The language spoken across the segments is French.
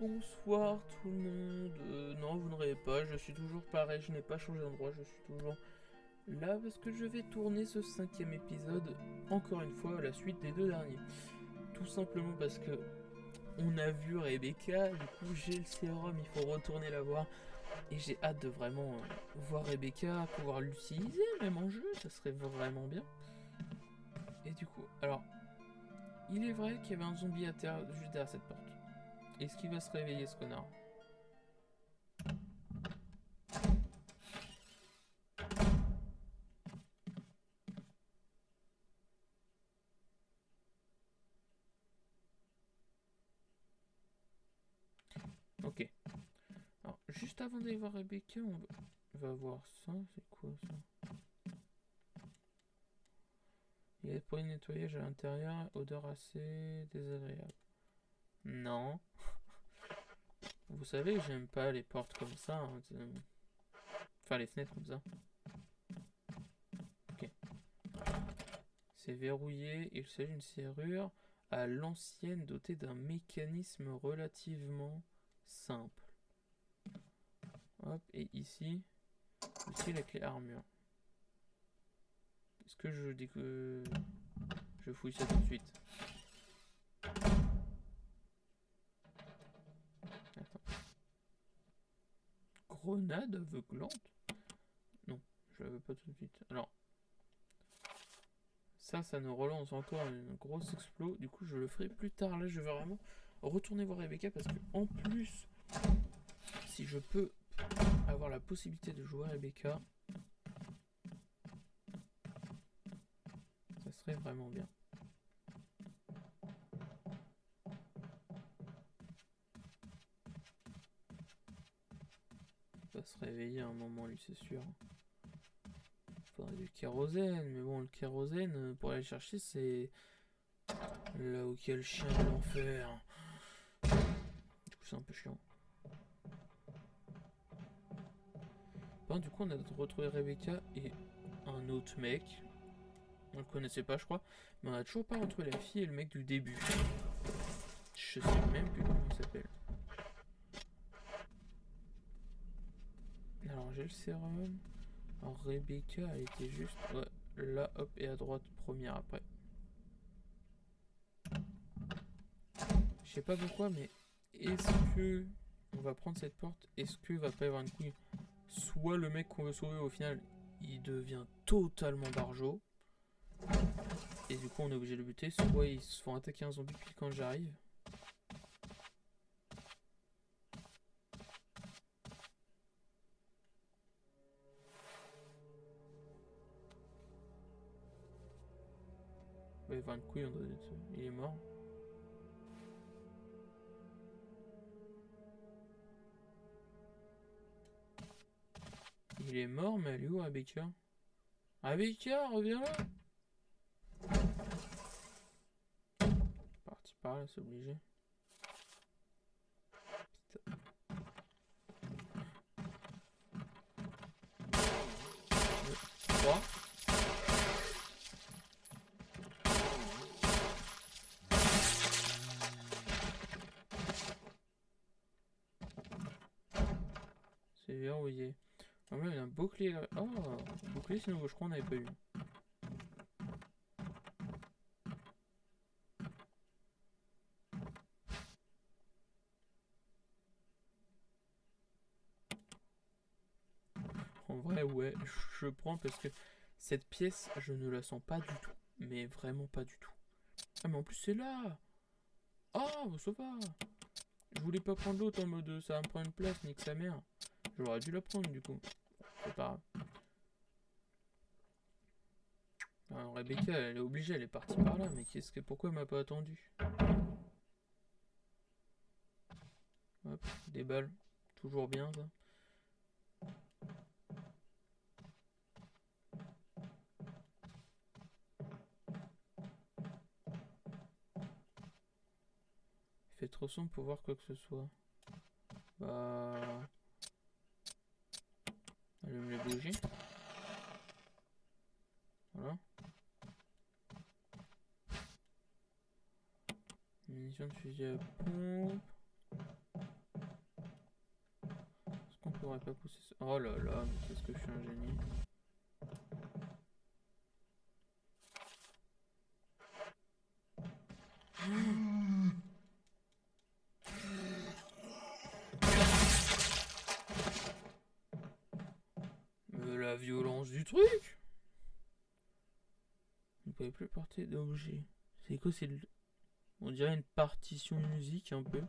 Bonsoir tout le monde. Non, vous ne rêvez pas, je suis toujours pareil, je n'ai pas changé d'endroit, je suis toujours là parce que je vais tourner ce 5e épisode, encore une fois, à la suite des 2 derniers. Tout simplement parce que on a vu Rebecca, du coup j'ai le sérum, il faut retourner la voir. Et j'ai hâte de vraiment voir Rebecca, pouvoir l'utiliser même en jeu, ça serait vraiment bien. Et du coup, alors, il est vrai qu'il y avait un zombie à terre juste derrière cette porte. Est-ce qu'il va se réveiller ce connard? Ok. Alors, juste avant d'aller voir Rebecca, on va voir ça. C'est quoi ça? Il y a des produits de nettoyage à l'intérieur, odeur assez désagréable. Non. Vous savez que j'aime pas les portes comme ça. Hein. Enfin, les fenêtres comme ça. Ok. C'est verrouillé. Il s'agit d'une serrure à l'ancienne dotée d'un mécanisme relativement simple. Hop, et ici, aussi la clé armure. Est-ce que je dis que je fouille ça tout de suite? Attends. Grenade aveuglante? Non, je la veux pas tout de suite. Alors, ça nous relance encore une grosse explo. Du coup, je le ferai plus tard. Là, je vais vraiment retourner voir Rebecca parce que, en plus, si je peux avoir la possibilité de jouer à Rebecca, ça serait vraiment bien. Il va se réveiller à un moment, lui, c'est sûr. Faudrait du kérosène, mais bon, le kérosène, pour aller le chercher, c'est là où il y a le chien de l'enfer. Du coup, c'est un peu chiant. Bon, du coup, on a retrouvé Rebecca et un autre mec. On le connaissait pas, je crois. Mais on a toujours pas retrouvé la fille et le mec du début. Je sais même plus comment il s'appelle. Alors, j'ai le sérum. Alors, Rebecca, elle était juste ouais, là, hop, et à droite, première après. Je sais pas pourquoi, mais est-ce que on va prendre cette porte? Est-ce que va pas y avoir une couille? Soit le mec qu'on veut sauver, au final, il devient totalement barjot. Et du coup, on est obligé de le buter. Soit ils se font attaquer un zombie puis quand j'arrive. Bah, il va y avoir une couille, il est mort. Il est mort, mais elle est où, Rebecca? Rebecca, reviens là! Parti par là, c'est obligé. Putain. 3. C'est verrouillé. Ah ouais, il y a un bouclier là. Oh, bouclier, c'est nouveau, je crois qu'on n'avait pas eu. En vrai, ouais, je prends parce que cette pièce, je ne la sens pas du tout. Mais vraiment pas du tout. Ah, mais en plus, c'est là! Ah, bah, ça va! Je voulais pas prendre l'autre en mode ça va me prendre une place, nique sa mère. J'aurais dû la prendre du coup. C'est pas grave. Alors, Rebecca, elle est obligée, elle est partie par là, mais pourquoi elle m'a pas attendu? Hop, des balles. Toujours bien ça. Il fait trop sombre pour voir quoi que ce soit. Bah. Allume les bougies. Voilà. Munitions de fusil à pompe. j'aurais pas poussé ça. Oh là là, mais qu'est-ce que je suis un génie. Mais la violence du truc. Vous ne pouvez plus porter d'objet. C'est quoi? On dirait une partition de musique un peu.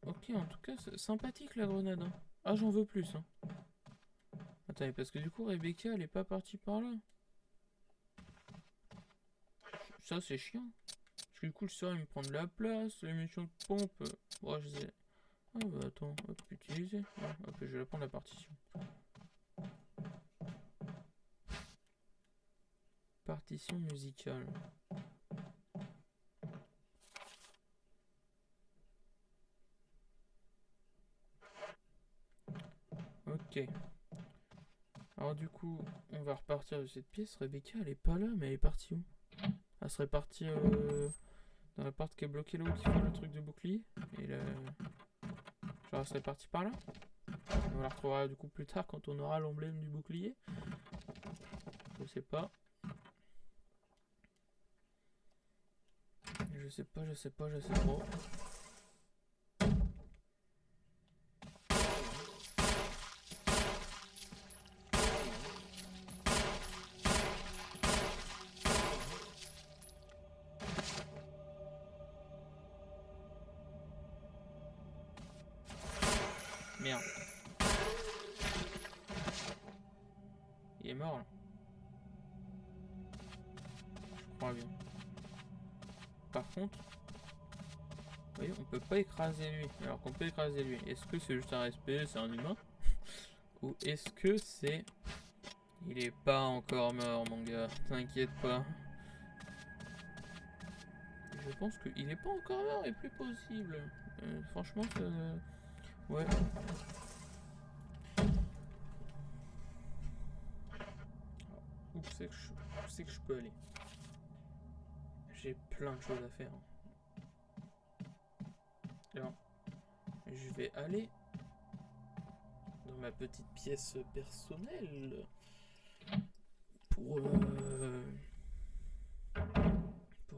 Ok, en tout cas, c'est sympathique la grenade. Hein. Ah, j'en veux plus. Hein. Attendez, parce que du coup, Rebecca, elle est pas partie par là. Ça, c'est chiant. Parce que du coup, le sort, il me prend de la place. L'émission de pompe. Bon, je sais. Ah, bah attends, hop, utiliser. Ah, hop, je vais la prendre la partition. Partition musicale. Ok. Alors du coup, on va repartir de cette pièce. Rebecca, elle est pas là, mais elle est partie où? Elle serait partie dans la porte qui est bloquée là où qui fait le truc de bouclier. Et là... Genre, elle serait partie par là. On la retrouvera du coup plus tard quand on aura l'emblème du bouclier. Je sais pas. Je sais pas, je sais pas, je sais pas. Merde. Il est mort là. Je crois bien. Par contre, vous voyez, on peut pas écraser lui. Alors qu'on peut écraser lui. Est-ce que c'est juste un respect, c'est un humain? Ou est-ce que c'est... Il est pas encore mort, mon gars. T'inquiète pas. Je pense qu'il est pas encore mort et plus possible. Franchement, ça... Ouais. Où c'est que je peux aller? J'ai plein de choses à faire. Alors, je vais aller dans ma petite pièce personnelle pour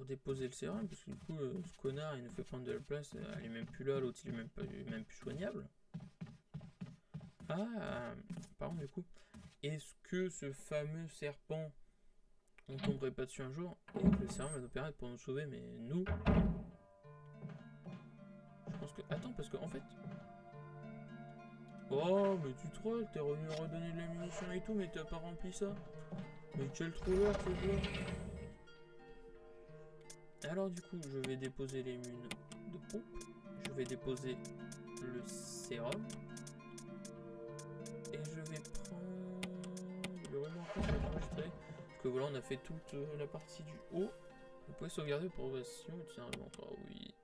déposer le sérum, parce que du coup, ce connard, il nous fait prendre de la place. Elle est même plus là, l'autre, il est même plus soignable. Ah, pardon, du coup, est-ce que ce fameux serpent, on tomberait pas dessus un jour et que le sérum va nous permettre pour nous sauver, mais nous, je pense que... Attends, parce que en fait... Oh, mais tu trolls, t'es revenu redonner de la munition et tout, mais t'as pas rempli ça. Mais quel troller, tu vois. Alors du coup, je vais déposer les munes de pompe. Je vais déposer le sérum. Et je vais prendre le ruban que je vais enregistrer. Parce que voilà, on a fait toute la partie du haut. Vous pouvez sauvegarder pour progression. Tiens, encore oui.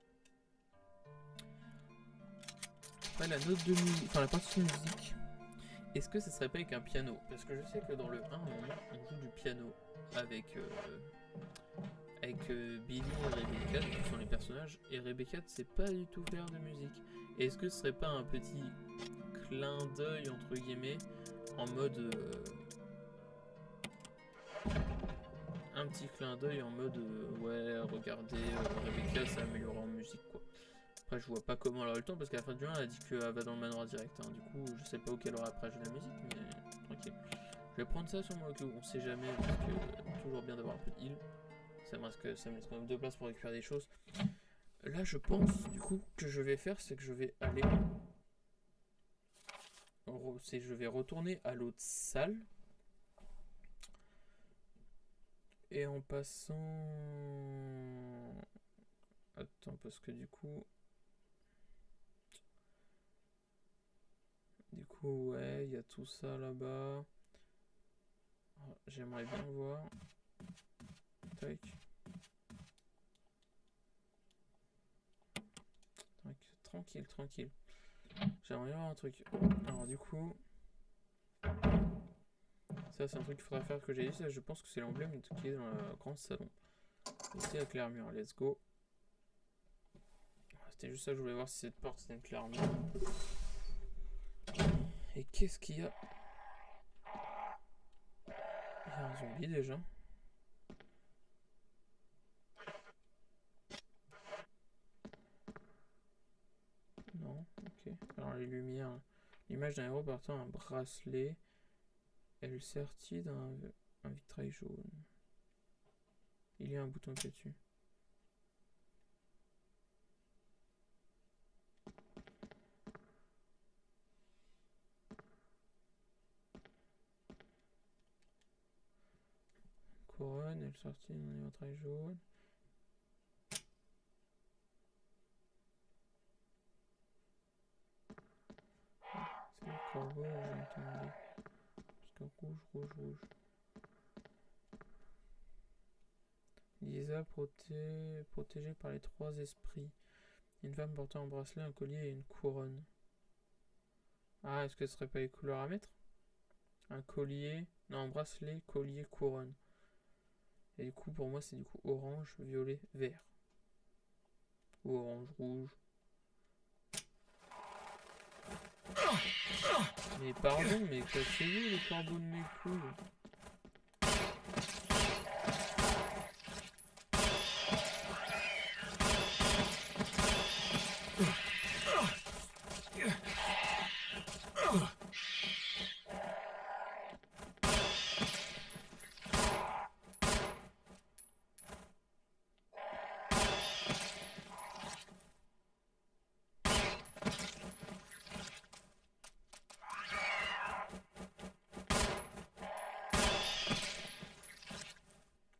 Après la note de musique, enfin la partie de musique. Est-ce que ce serait pas avec un piano? Parce que je sais que dans le 1, à un moment, on joue du piano avec Billy et Rebecca, qui sont les personnages, et Rebecca ne sait pas du tout faire de musique. Et est-ce que ce serait pas un petit clin d'œil, entre guillemets, en mode... un petit clin d'œil en mode ouais, regardez, Rebecca s'est améliorée en musique, quoi. Après, je vois pas comment elle aura le temps, parce qu'à la fin du 1, elle a dit qu'elle va dans le manoir direct. Hein. Du coup, je sais pas où qu'elle aura après jouer la musique, mais tranquille. Je vais prendre ça sur moi, on sait jamais, parce que toujours bien d'avoir un peu de heal. Ça me laisse quand même de place pour récupérer des choses. Là, je pense, du coup, que je vais faire, c'est que je vais aller... Je vais retourner à l'autre salle. Et en passant... Attends, parce que du coup... ouais, il y a tout ça là-bas. Oh, j'aimerais bien voir. Tac. Tranquille, tranquille. J'aimerais bien voir un truc. Alors du coup... Ça, c'est un truc qu'il faudra faire que j'ai dit. Ça, je pense que c'est l'emblème qui est dans le grand salon. Ici avec l'armure. Let's go. C'était juste ça, je voulais voir si cette porte c'était une clé armée. Et qu'est-ce qu'il y a? Il y a un zombie déjà. Non, ok. Alors les lumières. L'image d'un héros portant un bracelet. Elle sertit d'un vitrail jaune. Il y a un bouton qui est dessus. Couronne, elle sortit d'un vitrail jaune. C'est le corbeau, j'ai entendu. Parce que rouge, rouge, rouge. Lisa protégée par les trois esprits. Une femme portant un bracelet, un collier et une couronne. Ah, est-ce que ce serait pas les couleurs à mettre? Un collier, non, un bracelet, collier, couronne. Et du coup, pour moi, c'est du coup orange, violet, vert. Ou orange, rouge. Mais pardon, mais cassez-vous les corbeaux de mes couilles.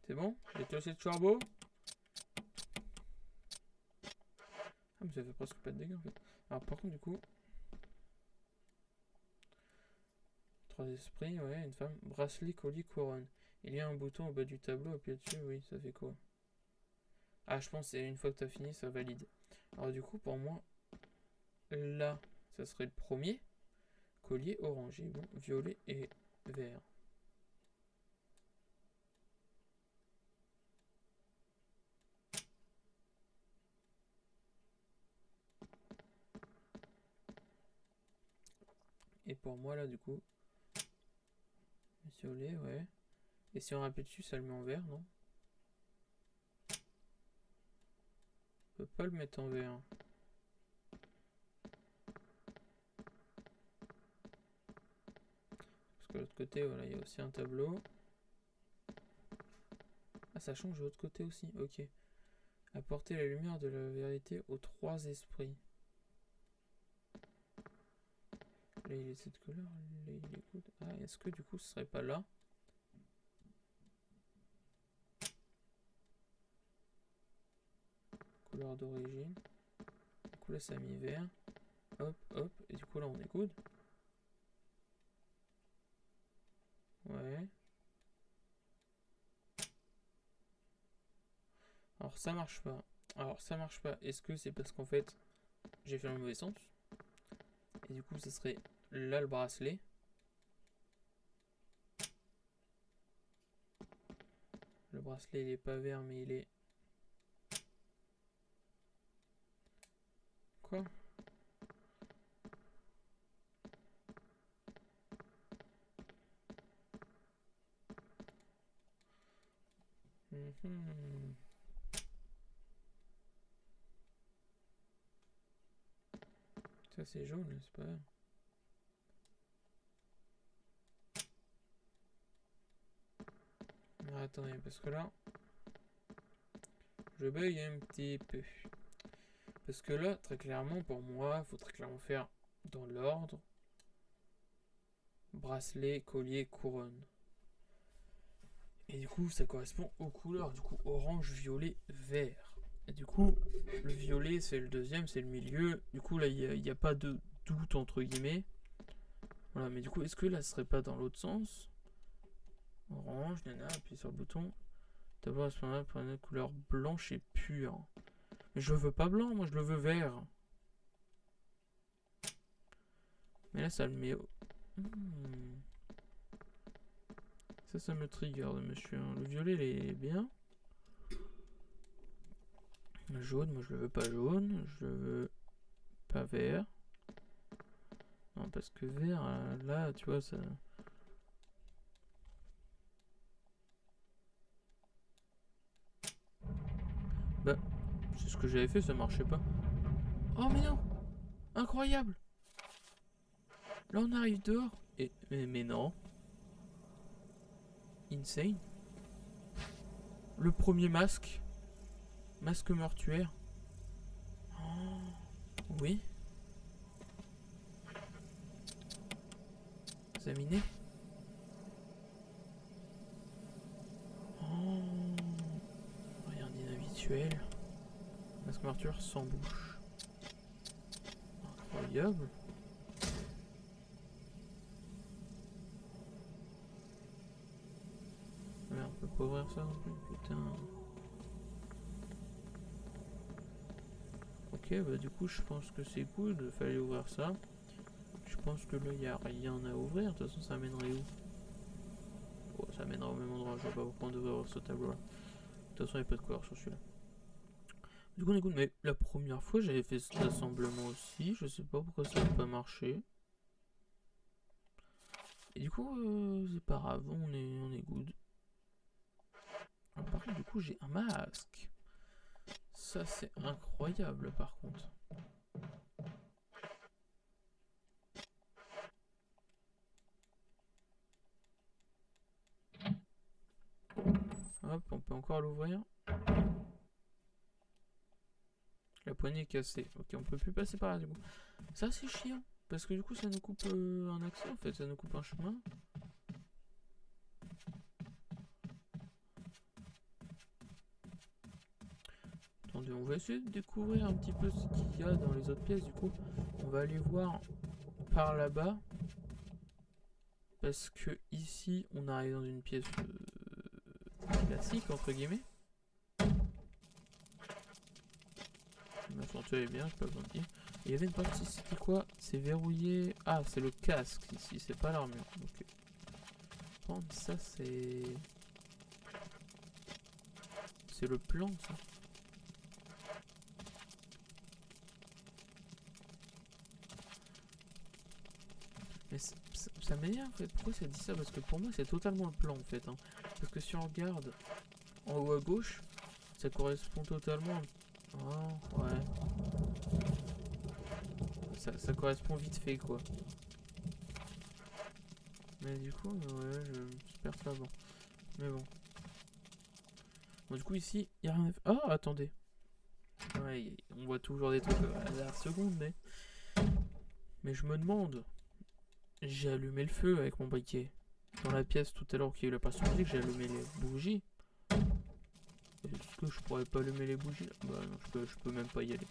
C'est bon? J'ai cassé le corbeau? Ah, mais ça fait presque pas de dégâts en fait. Alors, par contre, du coup. Trois esprits, ouais, une femme. Bracelet, collier, couronne. Il y a un bouton au bas du tableau, appuyez dessus, oui, ça fait quoi? Ah, je pense que c'est une fois que t'as fini, ça valide. Alors, du coup, pour moi, là, ça serait le premier. Collier orangé, bon, violet et vert. Et pour moi, là, du coup, violet, ouais. Et si on appuie dessus, ça le met en vert, non? On peut pas le mettre en vert. Parce que de l'autre côté, voilà, il y a aussi un tableau. Ah, ça change de l'autre côté aussi, ok. Apporter la lumière de la vérité aux trois esprits. Là, il est de cette couleur, là, il est good. Ah, est-ce que du coup, ce serait pas là? Couleur d'origine. Du coup, là, ça a mis vert. Hop, hop. Et du coup, là, on est good. Ouais. Alors, ça marche pas. Alors, ça marche pas. Est-ce que c'est parce qu'en fait, j'ai fait dans le mauvais sens? Et du coup, ce serait là le bracelet. Le bracelet, il est pas vert, mais il est... Quoi? Ça, c'est jaune, c'est pas vert. Ah, attendez, parce que là... Je bug un petit peu. Parce que là, très clairement, pour moi, il faut très clairement faire dans l'ordre. Bracelet, collier, couronne. Et du coup, ça correspond aux couleurs. Du coup, orange, violet, vert. Et du coup, le violet, c'est le deuxième, c'est le milieu. Du coup, là, il n'y a pas de doute, entre guillemets. Voilà, mais du coup, est-ce que là, ce serait pas dans l'autre sens? Orange, nana, appuie sur le bouton. D'abord, à ce moment-là, prenez la couleur blanche et pure. Mais je le veux pas blanc, moi, je le veux vert. Mais là, ça le met... Ça me trigger, monsieur. Le violet, il est bien. Jaune, moi je le veux pas jaune, je le veux pas vert. Non, parce que vert, là, tu vois, ça... Bah, c'est ce que j'avais fait, ça marchait pas. Oh mais non! Incroyable! Là on arrive dehors. Et, mais non. Insane. Le premier masque. Masque mortuaire. Oh, oui. Examiner. Oh. Rien d'inhabituel. Masque mortuaire sans bouche. Incroyable. Merde, on peut pas ouvrir ça non plus, putain. Ok, bah du coup je pense que c'est good, fallait ouvrir ça. Je pense que là il n'y a rien à ouvrir, de toute façon ça mènerait où? Oh, ça mènera au même endroit, je vois pas pourquoi on devrait ouvrir ce tableau là. De toute façon il n'y a pas de couleur sur celui-là. Du coup on est good, mais la première fois j'avais fait cet assemblement aussi, je sais pas pourquoi ça n'a pas marché. Et du coup c'est pas grave, on est good. Alors, par contre du coup j'ai un masque. Ça c'est incroyable par contre. Hop, on peut encore l'ouvrir. La poignée est cassée. Ok, on peut plus passer par là du coup. Ça c'est chiant. Parce que du coup ça nous coupe un accès en fait, ça nous coupe un chemin. Attendez, on va essayer de découvrir un petit peu ce qu'il y a dans les autres pièces du coup. On va aller voir par là-bas. Parce que ici on arrive dans une pièce classique entre guillemets. Ma santé est bien, j'ai pas besoin de dire. Il y avait une partie, c'était quoi? C'est verrouillé. Ah, c'est le casque ici, c'est pas l'armure. Ok. Bon, ça c'est. C'est le plan ça. Mais ça m'énerve en fait. Pourquoi ça dit ça? Parce que pour moi c'est totalement le plan en fait. Hein. Parce que si on regarde en haut à gauche, ça correspond totalement à... Oh, ouais. Ça correspond vite fait quoi. Mais du coup, ouais, je perds ça avant. Mais bon. Bon, du coup, ici, il n'y a rien à faire. Oh, attendez. Ouais, on voit toujours des trucs à la seconde, mais. Mais je me demande. J'ai allumé le feu avec mon briquet. Dans la pièce tout à l'heure qui est la passion musique, j'ai allumé les bougies. Est-ce que je pourrais pas allumer les bougies là? Bah non, je peux même pas y aller.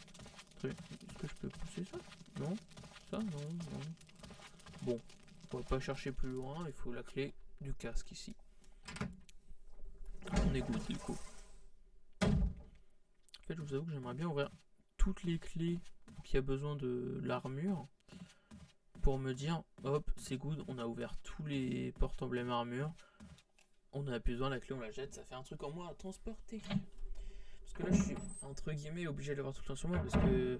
Est-ce que je peux pousser ça? Non? Ça? Non, non. Bon, on va pas chercher plus loin, il faut la clé du casque ici. On est good du coup. En fait, je vous avoue que j'aimerais bien ouvrir toutes les clés qui a besoin de l'armure pour me dire, hop, c'est good, on a ouvert tous les portes emblèmes armure. On a plus besoin, la clé on la jette, ça fait un truc en moins à transporter. Parce que là je suis entre guillemets obligé de l'avoir tout le temps sur moi parce que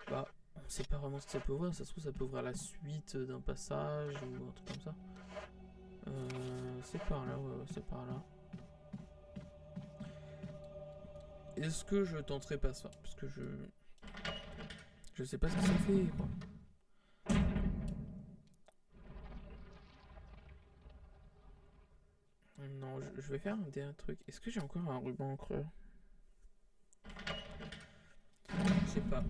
bah on sait pas vraiment ce que ça peut ouvrir, ça se trouve ça peut ouvrir la suite d'un passage ou un truc comme ça. C'est par là, ouais, c'est par là. Est-ce que je tenterai pas ça? Parce que je sais pas ce que ça fait quoi. Non, je vais faire un truc. Est-ce que j'ai encore un ruban creux? Je sais pas.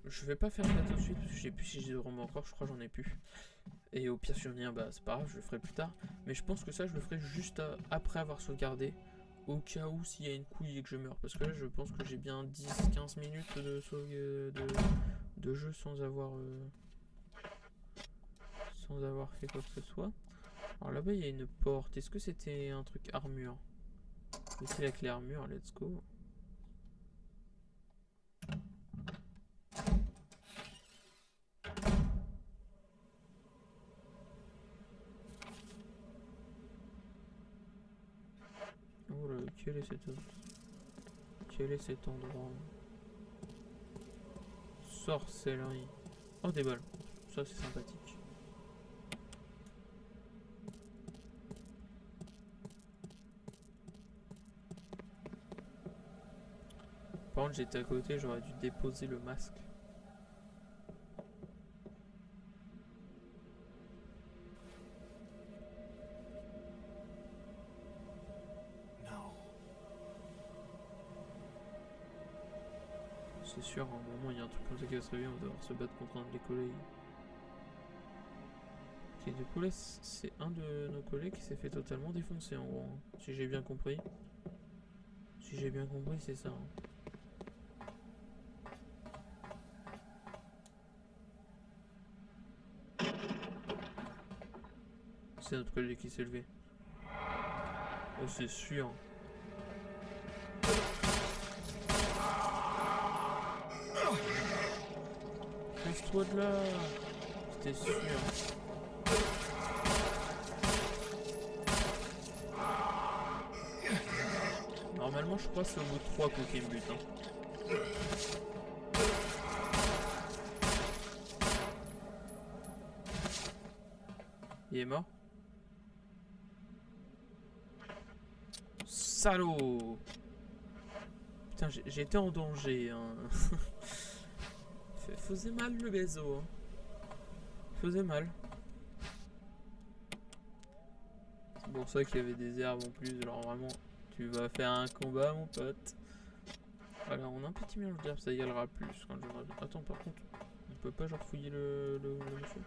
Je vais pas faire ça tout de suite parce que je sais plus si j'ai vraiment encore, je crois que j'en ai plus. Et au pire si j'en ai un, bah c'est pas grave, je le ferai plus tard. Mais je pense que ça je le ferai juste après avoir sauvegardé. Au cas où s'il y a une couille et que je meurs. Parce que là je pense que j'ai bien 10-15 minutes de jeu sans avoir fait quoi que ce soit. Alors là-bas il y a une porte. Est-ce que c'était un truc armure? C'est avec les armures, let's go. Oh là, quel est cet endroit? Sorcellerie. Oh, des balles. Ça, c'est sympathique. Par contre, j'étais à côté, j'aurais dû déposer le masque. C'est sûr, à un moment, il y a un truc comme ça qui va se réveiller, on va devoir se battre contre un de les collègues. Ok, du coup, là, c'est un de nos collègues qui s'est fait totalement défoncer, en gros. Hein. Si j'ai bien compris. Si j'ai bien compris, c'est ça. Hein. C'est notre collègue qui s'est levé. Oh, c'est sûr. Casse-toi de là. C'était sûr. Normalement, je crois que c'est au bout de 3 coups qu'il me bute. Hein. Il est mort. Salaud. Putain, j'étais en danger. Hein. Faisait mal le baiser. Hein. Faisait mal. C'est pour ça qu'il y avait des herbes en plus. Alors vraiment, tu vas faire un combat, mon pote. Voilà, on a un petit mélange d'herbes, ça égalera plus. Quand je... Attends, par contre, on peut pas genre fouiller le monsieur.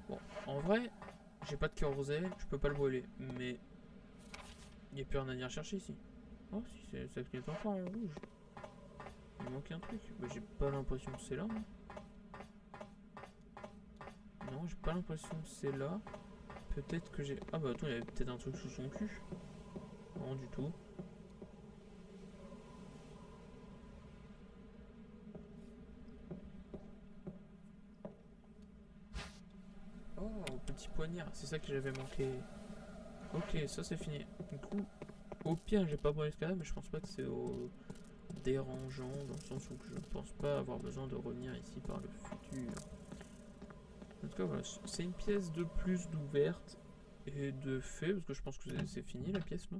Bon, en vrai, j'ai pas de kérosène, je peux pas le brûler. Mais il n'y a plus rien à venir chercher ici. Oh, si, ça clignote encore en rouge. Il manque un truc. Bah, j'ai pas l'impression que c'est là. Hein. Non, j'ai pas l'impression que c'est là. Peut-être que j'ai... Ah bah attends, il y avait peut-être un truc sous son cul. Non, du tout. Oh, petit poignard. C'est ça que j'avais manqué. Ok, ça c'est fini. Du coup, au pire, j'ai pas brûlé ce cadavre, mais je pense pas que c'est dérangeant, dans le sens où je pense pas avoir besoin de revenir ici par le futur. En tout cas, voilà, c'est une pièce de plus d'ouverte et de fait, parce que je pense que c'est fini la pièce là.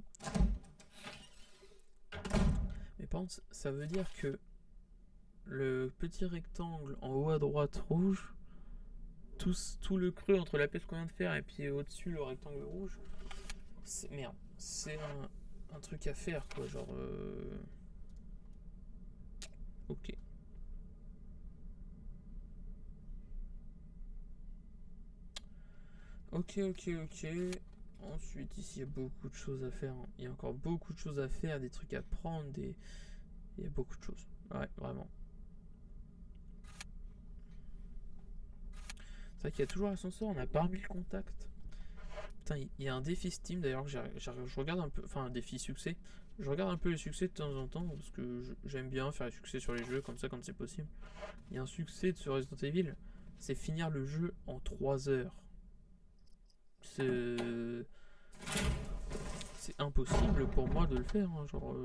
Mais par contre, ça veut dire que le petit rectangle en haut à droite rouge, tout le creux entre la pièce qu'on vient de faire et puis au-dessus le rectangle rouge, merde, c'est un truc à faire quoi, genre... Ok. Ok. Ensuite, ici, il y a beaucoup de choses à faire. Il y a encore beaucoup de choses à faire, des trucs à prendre, il y a beaucoup de choses. Ouais, vraiment. C'est vrai qu'il y a toujours l'ascenseur, on n'a pas remis le contact. Putain, il y a un défi Steam d'ailleurs que je regarde un peu, enfin un défi succès. Je regarde un peu les succès de temps en temps parce que j'aime bien faire les succès sur les jeux comme ça quand c'est possible. Il y a un succès de ce Resident Evil, c'est finir le jeu en 3 heures. C'est impossible pour moi de le faire. Hein, genre,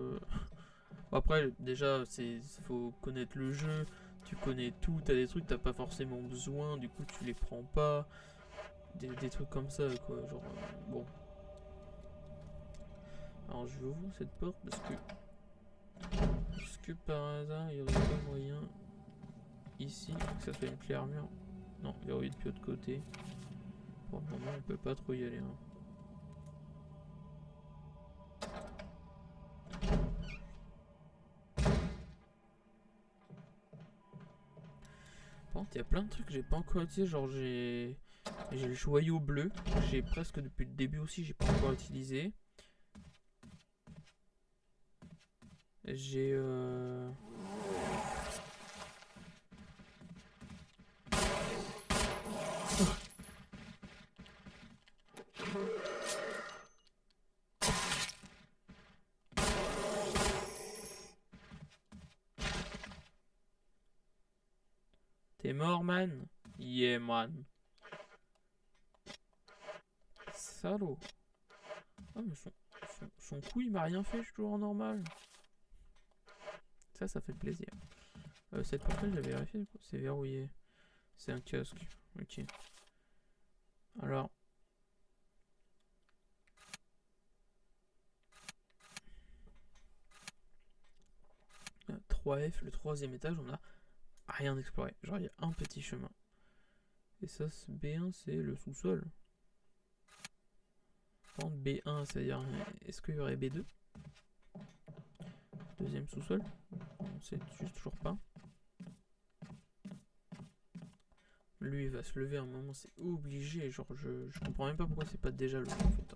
après, déjà, faut connaître le jeu. Tu connais tout, t'as des trucs t'as pas forcément besoin, du coup tu les prends pas. Des trucs comme ça, quoi. Genre, bon. Alors je vais ouvrir cette porte parce que... Est-ce que par hasard, il y aurait pas moyen ici que ça soit une clé armure? Non, verrouillé depuis l'autre côté. Pour le moment, on peut pas trop y aller. Hein. Par contre, il y a plein de trucs que j'ai pas encore utilisé. Genre, j'ai le joyau bleu. J'ai presque depuis le début aussi, j'ai pas encore utilisé. J'ai T'es mort, man? Yeah, man. Salaud. Ah, mais son coup, il m'a rien fait, je suis toujours en normal. Ça fait plaisir. cette porte-là, j'avais vérifié. C'est verrouillé. C'est un kiosque. Ok. Alors. 3F, le 3e étage, on a rien exploré. Genre, il y a un petit chemin. Et ça, B1, c'est le sous-sol. Par contre, B1, c'est-à-dire, est-ce qu'il y aurait B2? Deuxième sous-sol? On sait juste toujours pas. Lui, il va se lever à un moment, c'est obligé. Genre, je comprends même pas pourquoi c'est pas déjà le en fait.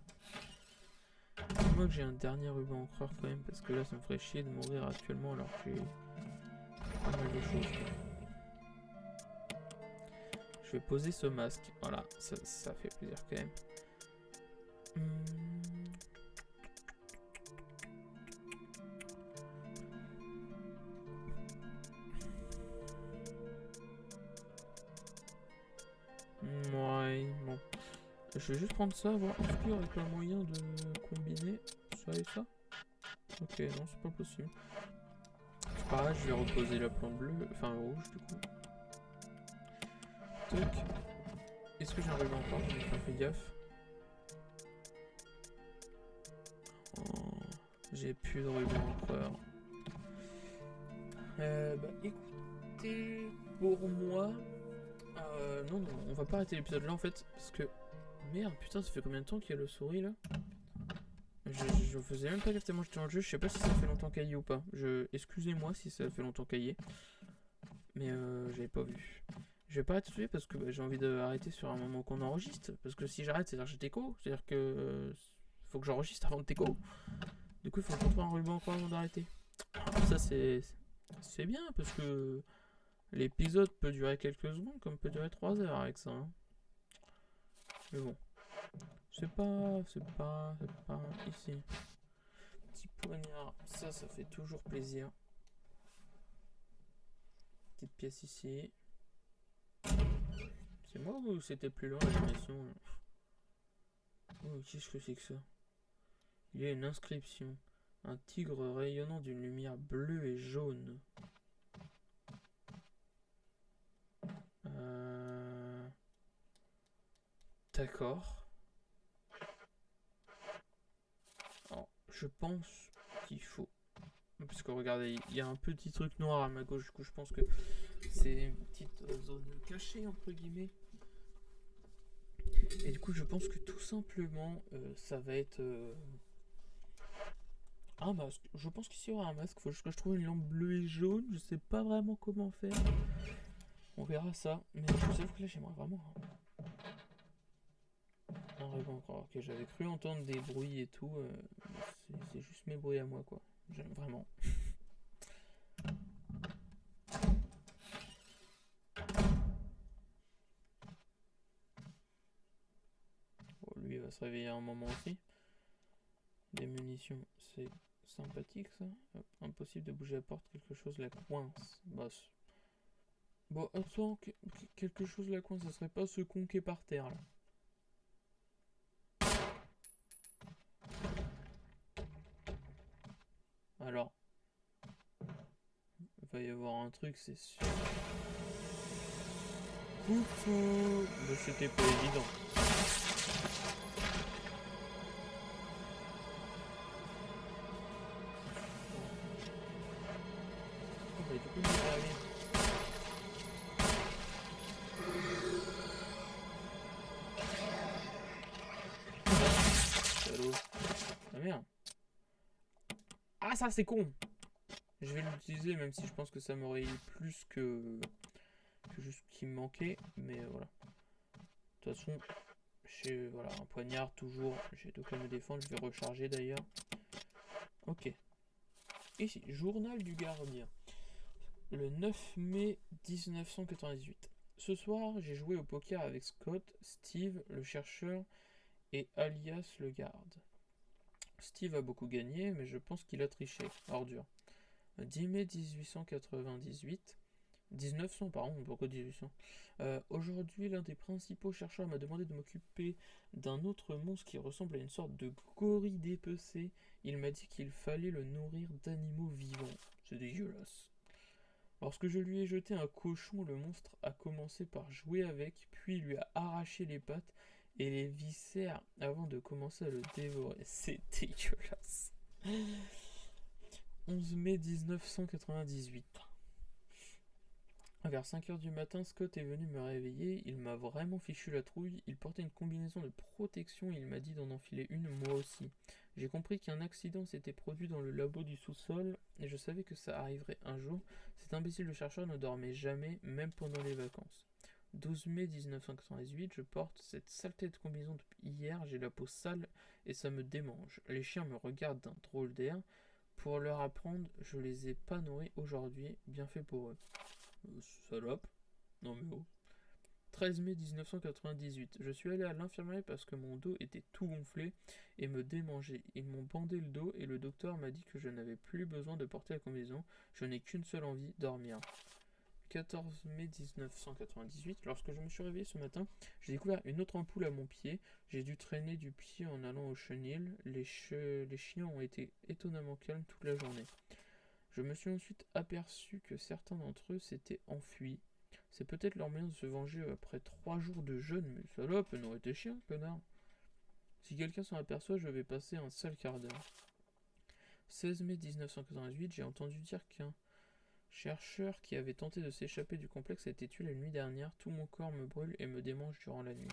Moi que j'ai un dernier ruban encreur quand même, parce que là, ça me ferait chier de mourir actuellement alors que j'ai pas mal de choses. Je vais poser ce masque. Voilà, ça fait plaisir quand même. Ouais, bon. Je vais juste prendre ça, voir est-ce qu'il n'y aurait pas moyen de combiner ça et ça. Ok, non, c'est pas possible. C'est pareil, je vais reposer la plante bleue, enfin rouge du coup. Toc. Est-ce que j'ai un ruban encore? J'ai pas fait gaffe. Oh, j'ai plus de ruban encreur. Bah écoutez, pour moi... non, on va pas arrêter l'épisode là en fait, parce que... Merde, putain, ça fait combien de temps qu'il y a le souris là? Je faisais même pas gaffe tellement j'étais dans le jeu, je sais pas si ça fait longtemps qu'il y est ou pas. Excusez-moi si ça fait longtemps qu'il y est. Mais j'avais pas vu. Je vais pas arrêter de suite parce que bah, j'ai envie d'arrêter sur un moment qu'on enregistre. Parce que si j'arrête, c'est-à-dire que j'ai t'écho. C'est-à-dire que faut que j'enregistre avant de t'écho. Du coup, il faut qu'on trouve un ruban encore avant d'arrêter. Ça, c'est bien parce que l'épisode peut durer quelques secondes comme peut durer 3 heures avec ça. Hein. Mais bon. C'est pas ici. Petit poignard, ça fait toujours plaisir. Petite pièce ici. C'est moi ou c'était plus long l'animation? Oh, qu'est-ce que c'est que ça? Il y a une inscription. Un tigre rayonnant d'une lumière bleue et jaune. D'accord. Alors, je pense qu'il faut... Parce que regardez, il y a un petit truc noir à ma gauche. Du coup, je pense que c'est une petite zone cachée, entre guillemets. Et du coup, je pense que tout simplement, ça va être... un masque. Je pense qu'ici il y aura un masque. Faut juste que je trouve une lampe bleue et jaune. Je sais pas vraiment comment faire. On verra ça. Mais je vous avoue que là, j'aimerais vraiment un ruban encore. Ok, j'avais cru entendre des bruits et tout. C'est juste mes bruits à moi, quoi. J'aime vraiment. Bon, lui, il va se réveiller à un moment aussi. Des munitions, c'est sympathique ça. Hop, impossible de bouger la porte, quelque chose la coince. Bah, bon, attends, quelque chose la coince, ça serait pas ce con qui est par terre là. Alors, il va y avoir un truc, c'est sûr. Coucou. Bah, c'était pas évident. Oh, bah, du coup, il va aller. Salaud. Ah merde. Ah, ça c'est con. Je vais l'utiliser, même si je pense que ça m'aurait plus que juste ce qui me manquait. Mais voilà. De toute façon, j'ai voilà, un poignard toujours. J'ai de quoi me défendre. Je vais recharger d'ailleurs. Ok. Ici, journal du gardien. Le 9 mai 1998. Ce soir, j'ai joué au poker avec Scott, Steve, le chercheur, et Alias le garde. Steve a beaucoup gagné, mais je pense qu'il a triché. Ordure. 10 mai 1898. 1900, pardon, pourquoi 1800 Aujourd'hui, l'un des principaux chercheurs m'a demandé de m'occuper d'un autre monstre qui ressemble à une sorte de gorille dépecé. Il m'a dit qu'il fallait le nourrir d'animaux vivants. C'est dégueulasse. Lorsque je lui ai jeté un cochon, le monstre a commencé par jouer avec, puis lui a arraché les pattes et les viscères avant de commencer à le dévorer. C'est dégueulasse. 11 mai 1998. Vers 5 heures du matin, Scott est venu me réveiller, il m'a vraiment fichu la trouille, il portait une combinaison de protection et il m'a dit d'en enfiler une moi aussi. J'ai compris qu'un accident s'était produit dans le labo du sous-sol et je savais que ça arriverait un jour. Cet imbécile de chercheur ne dormait jamais, même pendant les vacances. 12 mai 1998, je porte cette saleté de combinaison depuis hier, j'ai la peau sale et ça me démange. Les chiens me regardent d'un drôle d'air. Pour leur apprendre, je les ai pas nourris aujourd'hui, bien fait pour eux. Salope. Non mais oh. 13 mai 1998. Je suis allé à l'infirmerie parce que mon dos était tout gonflé et me démangeait. Ils m'ont bandé le dos et le docteur m'a dit que je n'avais plus besoin de porter la combinaison. Je n'ai qu'une seule envie, dormir. 14 mai 1998. Lorsque je me suis réveillé ce matin, j'ai découvert une autre ampoule à mon pied. J'ai dû traîner du pied en allant au chenil. Les chiens ont été étonnamment calmes toute la journée. Je me suis ensuite aperçu que certains d'entre eux s'étaient enfuis. C'est peut-être leur moyen de se venger après 3 jours de jeûne, mais salope, nourrit tes chiens, connard. Si quelqu'un s'en aperçoit, je vais passer un sale quart d'heure. 16 mai 1988, j'ai entendu dire qu'un chercheur qui avait tenté de s'échapper du complexe a été tué la nuit dernière. Tout mon corps me brûle et me démange durant la nuit.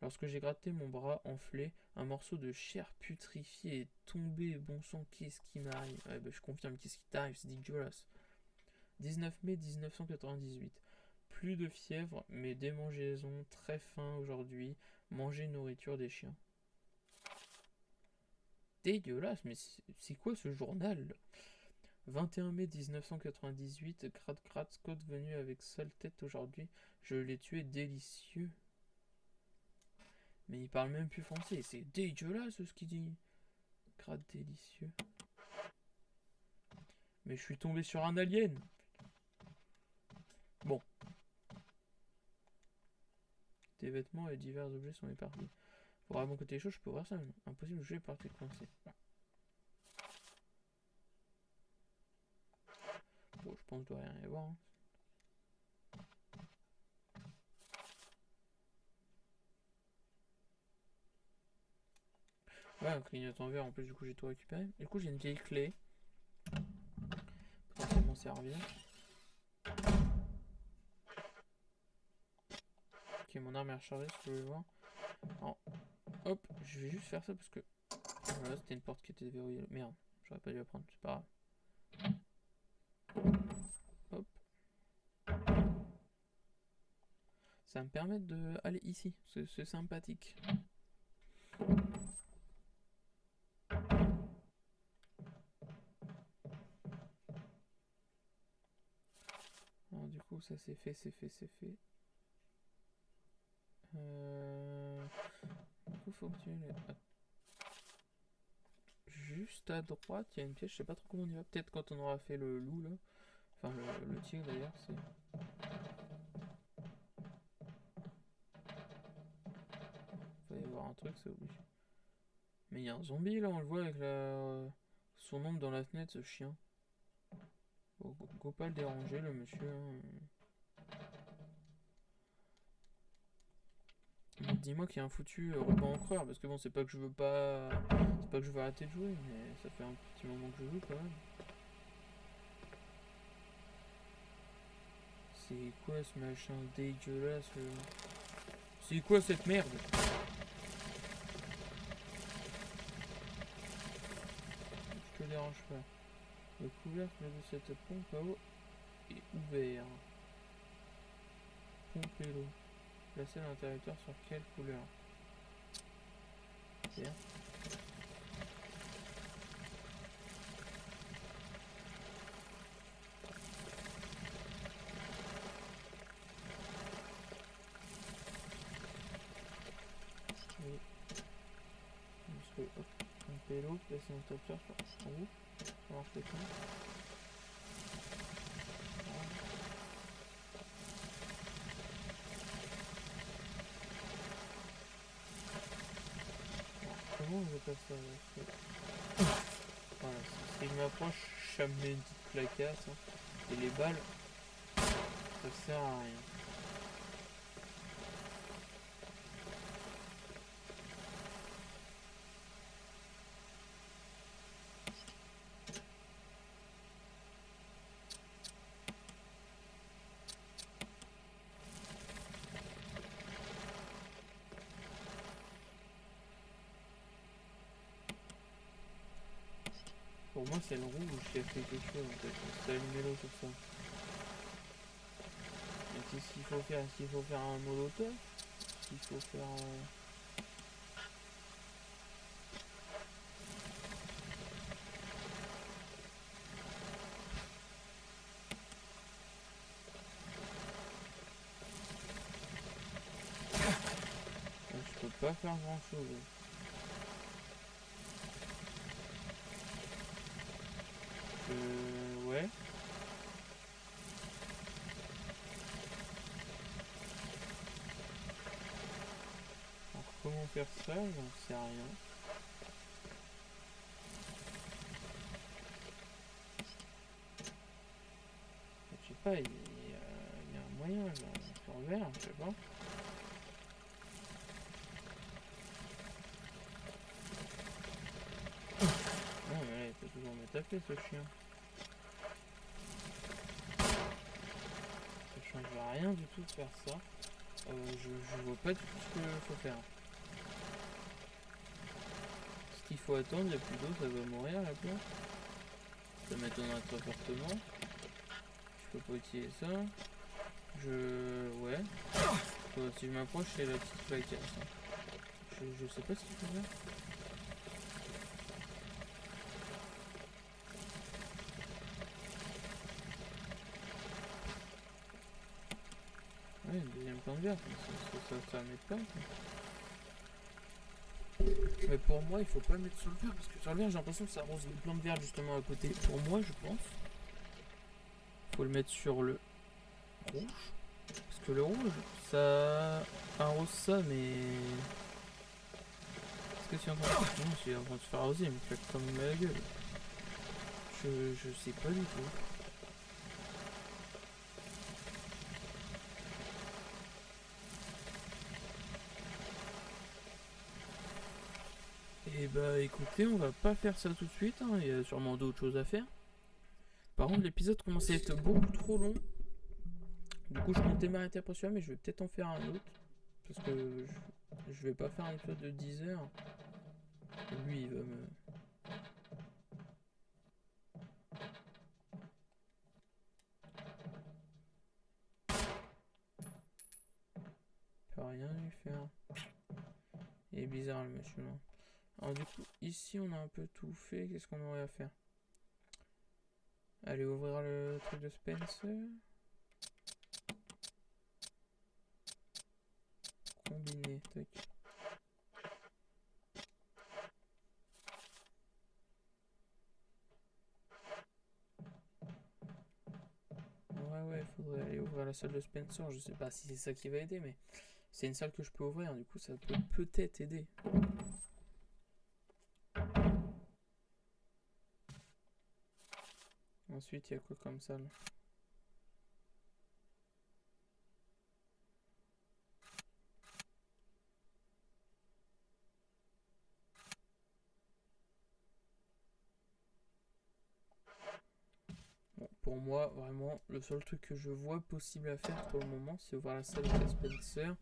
Lorsque j'ai gratté mon bras enflé, un morceau de chair putréfiée est tombé. Bon sang, qu'est-ce qui m'arrive? Ouais, bah, je confirme, qu'est-ce qui t'arrive? C'est dégueulasse. 19 mai 1998. Plus de fièvre, mais démangeaisons, très faim aujourd'hui. Manger nourriture des chiens. Dégueulasse, mais c'est quoi ce journal? 21 mai 1998. Gratte Scott venu avec sale tête aujourd'hui. Je l'ai tué délicieux. Mais il parle même plus français, c'est dégueulasse ce qu'il dit. Gratte délicieux. Mais je suis tombé sur un alien. Bon. Tes vêtements et divers objets sont éparpillés. Pour avoir mon côté chaud, je peux voir ça. Mais impossible de jouer par tes coincé. Bon, je pense qu'il doit rien y avoir. Hein. Ouais, un clignotant vert, en plus du coup j'ai tout récupéré. Du coup j'ai une vieille clé. Potentiellement servir. Ok, mon arme est rechargée si vous voulez voir. Alors, hop, je vais juste faire ça parce que... Voilà, c'était une porte qui était verrouillée. Merde, j'aurais pas dû la prendre, c'est pas grave. Hop. Ça va me permet de aller ici, c'est sympathique. Alors du coup ça c'est fait. Du coup faut que tu ailles juste à droite, il y a une pièce, je sais pas trop comment on y va. Peut-être quand on aura fait le loup là. Enfin le tigre d'ailleurs, c'est... Il va y avoir un truc, c'est obligé. Mais il y a un zombie là, on le voit avec son ombre dans la fenêtre, ce chien. Go pas le déranger le monsieur. Hein. Bon, dis-moi qu'il y a un foutu ruban encreur, parce que bon c'est pas que je veux pas. C'est pas que je veux arrêter de jouer, mais ça fait un petit moment que je joue quand même. C'est quoi ce machin dégueulasse C'est quoi cette merde? Je te dérange pas. Le couvercle de cette pompe à eau est ouvert. Pompe l'eau. Placez l'interrupteur sur quelle couleur? Vert. Oui. Parce que hop, pomper l'eau, placer l'interrupteur sur en haut. Ça marche le temps. Comment je passe ça? Voilà, si je m'approche, je me mets une petite placasse. Hein. Et les balles, ça sert à rien. Pour moi, c'est le rouge qui a fait quelque chose en fait. C'est allumé l'eau sur ça. Mais qu'est-ce qu'il faut faire? Est-ce qu'il faut faire un molotov? Est-ce qu'il faut faire... Je peux pas faire grand chose. Ouais. Alors comment faire ça? J'en sais rien. Je sais pas, il y a un moyen là, sur le vert, je sais pas. Non mais là il peut toujours me taper ce chien. Ça change rien du tout de faire ça. Je vois pas du tout ce qu'il faut faire. Ce qu'il faut attendre, il n'y a plus d'eau, ça va mourir la plante. Ça m'étonnerait très fortement. Je peux pas utiliser ça. Ouais. Si je m'approche, c'est la petite flaque. Je sais pas ce qu'il faut faire. Ouais, une deuxième plante verte, ça m'aide pas. Mais pour moi, il faut pas le mettre sur le vert parce que sur le vert, j'ai l'impression que ça arrose les plantes vertes justement à côté. Pour moi, je pense. Faut le mettre sur le rouge. Parce que le rouge, ça arrose ça, mais. Est-ce que c'est en train de... Non, c'est en train de se faire arroser, il me claque comme la gueule. Je sais pas du tout. Et bah écoutez, on va pas faire ça tout de suite, hein. Il y a sûrement d'autres choses à faire. Par contre, l'épisode commençait à être beaucoup trop long. Du coup, je comptais m'arrêter après celui-là, mais je vais peut-être en faire un autre. Parce que je vais pas faire un épisode de 10 heures. Lui, il va me... Il peut rien lui faire. Il est bizarre le monsieur là. Alors du coup, ici on a un peu tout fait. Qu'est-ce qu'on aurait à faire? Allez, ouvrir le truc de Spencer. Combiner, tac. Ouais, faudrait aller ouvrir la salle de Spencer. Je sais pas si c'est ça qui va aider, mais c'est une salle que je peux ouvrir. Du coup, ça peut peut-être aider. Ensuite, il y a quoi comme salle? Bon, pour moi, vraiment, le seul truc que je vois possible à faire pour le moment, c'est ouvrir la salle de Spencer,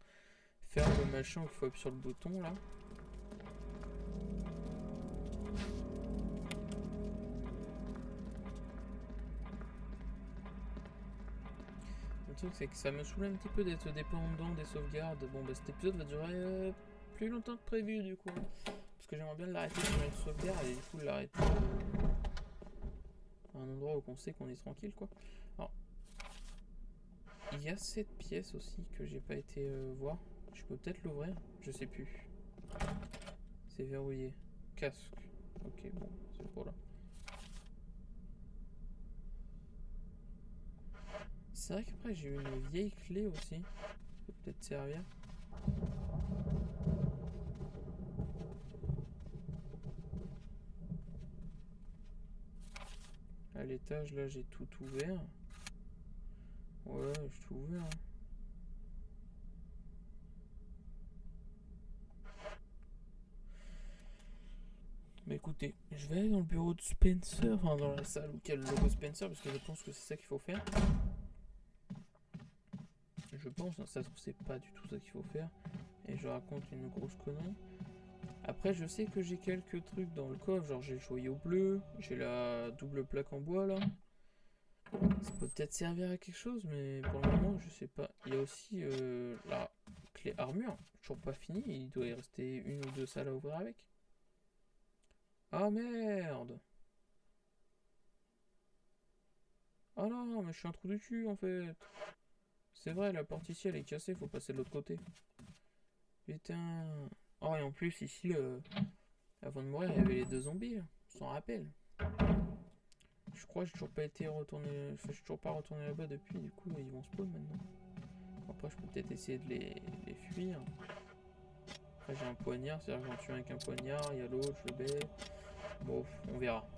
faire le machin où il faut appuyer sur le bouton là. Le truc, c'est que ça me saoule un petit peu d'être dépendant des sauvegardes. Bon, bah cet épisode va durer plus longtemps que prévu du coup. Parce que j'aimerais bien l'arrêter sur une sauvegarde et du coup l'arrêter à un endroit où on sait qu'on est tranquille quoi. Alors, il y a cette pièce aussi que j'ai pas été voir. Je peux peut-être l'ouvrir, je sais plus. C'est verrouillé. Casque. Ok, bon, c'est pour là. C'est vrai qu'après j'ai eu une vieille clé aussi. Ça peut peut-être servir. À l'étage là j'ai tout ouvert. Ouais, j'ai tout ouvert. Hein. Mais écoutez, je vais aller dans le bureau de Spencer, enfin dans la salle où il y a le logo Spencer, parce que je pense que c'est ça qu'il faut faire. Je pense, hein, ça se trouve c'est pas du tout ça qu'il faut faire. Et je raconte une grosse connerie. Après je sais que j'ai quelques trucs dans le coffre, genre j'ai le joyau bleu, j'ai la double plaque en bois là. Ça peut peut-être servir à quelque chose, mais pour le moment je sais pas. Il y a aussi la clé armure, toujours pas fini, il doit y rester une ou deux salles à ouvrir avec. Ah merde! Ah non, mais je suis un trou du cul en fait. C'est vrai, la porte ici elle est cassée, faut passer de l'autre côté. Putain. Oh, et en plus, ici, avant de mourir, il y avait les deux zombies, là. Je s'en rappelle. Je crois que j'ai toujours pas été retourné. Enfin, je suis toujours pas retourné là-bas depuis, du coup, ils vont spawn maintenant. Après, je peux peut-être essayer de les fuir. Après, j'ai un poignard, c'est-à-dire que j'en tue un avec un poignard, il y a l'autre, je le baie. Bon, on verra.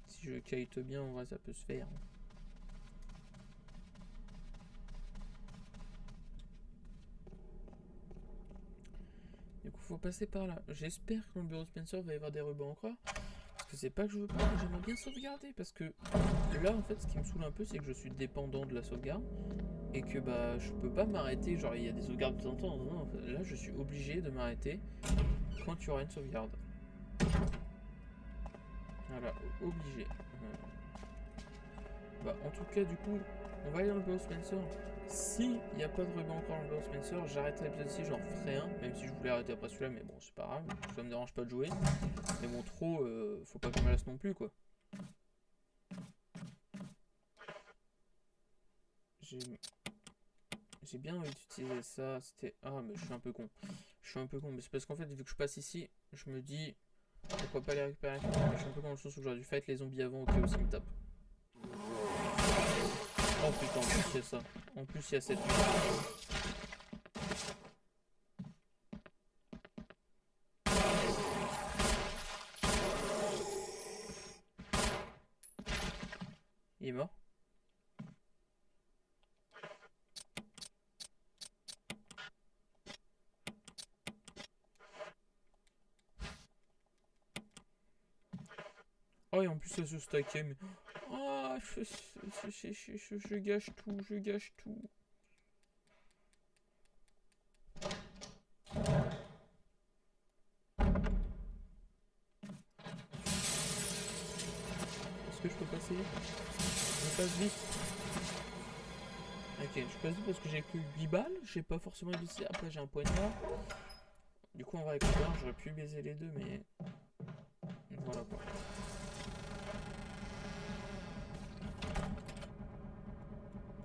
Si je kite bien, en vrai, ça peut se faire. Du coup, faut passer par là. J'espère que dans le bureau de Spencer va y avoir des rubans encore. Parce que c'est pas que je veux pas, mais j'aimerais bien sauvegarder. Parce que là, en fait, ce qui me saoule un peu, c'est que je suis dépendant de la sauvegarde. Et que bah, je peux pas m'arrêter. Genre, il y a des sauvegardes de temps en temps. Non, là, je suis obligé de m'arrêter quand il y aura une sauvegarde. Voilà, obligé. Bah, en tout cas, du coup, on va aller dans le bureau Spencer. Si il n'y a pas de ruban encore dans le bureau Spencer, j'arrêterai l'épisode ici, j'en ferai un. Même si je voulais arrêter après celui-là, mais bon, c'est pas grave. Ça me dérange pas de jouer. Mais bon, trop, faut pas que je me lasse non plus, quoi. J'ai bien envie d'utiliser ça. C'était. Ah, mais je suis un peu con. Je suis un peu con. Mais c'est parce qu'en fait, vu que je passe ici, je me dis. Pourquoi pas les récupérer. Mais je suis un peu con dans le sens où j'aurais dû fight les zombies avant au cas où ça me tape. Oh putain, en plus il y a ça. En plus il y a cette. Il est mort. Oh, et en plus ça se stackait, mais. Oh, je gâche tout, je gâche tout. Est-ce que je peux passer vite? Je passe vite. Ok, je passe vite parce que j'ai que 8 balles, j'ai pas forcément baisé. Après j'ai un poignard. Du coup on va avec le poignard, j'aurais pu baiser les deux, mais. Voilà quoi.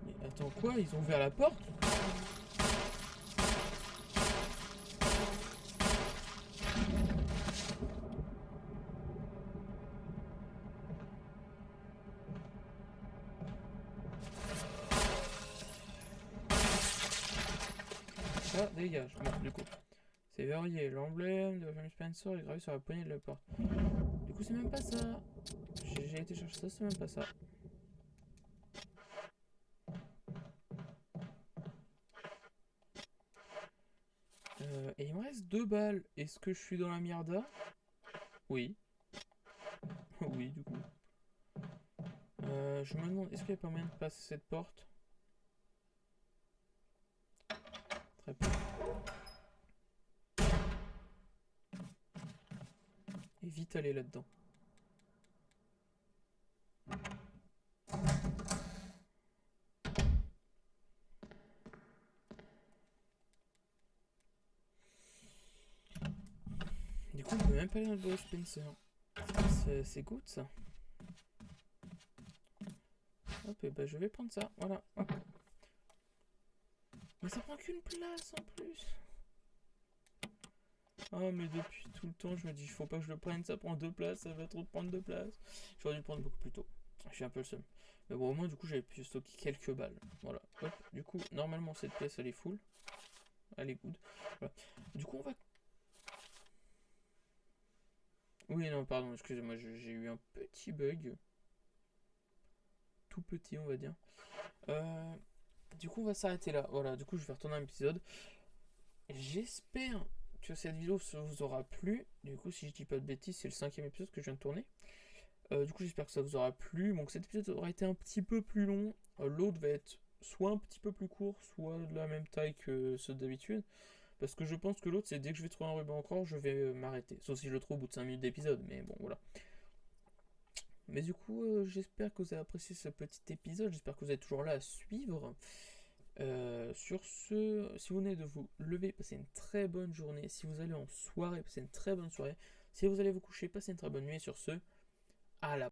Mais attends quoi? Ils ont ouvert la porte? Ah, dégage. Bon, du coup. C'est verrouillé. L'emblème de la famille Spencer est gravé sur la poignée de la porte. Du coup, c'est même pas ça. J'ai été chercher ça, c'est même pas ça. Et il me reste 2 balles. Est-ce que je suis dans la mierda? Oui. Oui, du coup. Je me demande, est-ce qu'il n'y a pas moyen de passer cette porte? Très peu. Et vite aller là-dedans. Du coup, on peut même pas aller dans le bureau Spencer. C'est good ça. Hop, et bah je vais prendre ça. Voilà. Hop. Mais ça prend qu'une place en plus. Ah, mais depuis tout le temps, je me dis, il faut pas que je le prenne, ça prend 2 places, ça va trop prendre 2 places. J'aurais dû le prendre beaucoup plus tôt. Je suis un peu le seum. Mais bon, au moins, du coup, j'avais pu stocker quelques balles. Voilà. Hop. Du coup, normalement, cette pièce, elle est full. Elle est good. Voilà. Du coup, on va. Oui, non, pardon, excusez-moi, j'ai eu un petit bug. Tout petit, on va dire. Euh, du coup, on va s'arrêter là. Voilà, du coup, je vais retourner un épisode. J'espère que cette vidéo vous aura plu. Du coup, si je dis pas de bêtises, c'est le cinquième épisode que je viens de tourner. Du coup, j'espère que ça vous aura plu. Donc, cet épisode aura été un petit peu plus long. L'autre va être soit un petit peu plus court, soit de la même taille que ceux d'habitude. Parce que je pense que l'autre, c'est dès que je vais trouver un ruban encore, je vais m'arrêter. Sauf si je le trouve au bout de 5 minutes d'épisode. Mais bon, voilà. Mais du coup, j'espère que vous avez apprécié ce petit épisode. J'espère que vous êtes toujours là à suivre. Sur ce, si vous venez de vous lever, passez une très bonne journée. Si vous allez en soirée, passez une très bonne soirée. Si vous allez vous coucher, passez une très bonne nuit. Sur ce, à la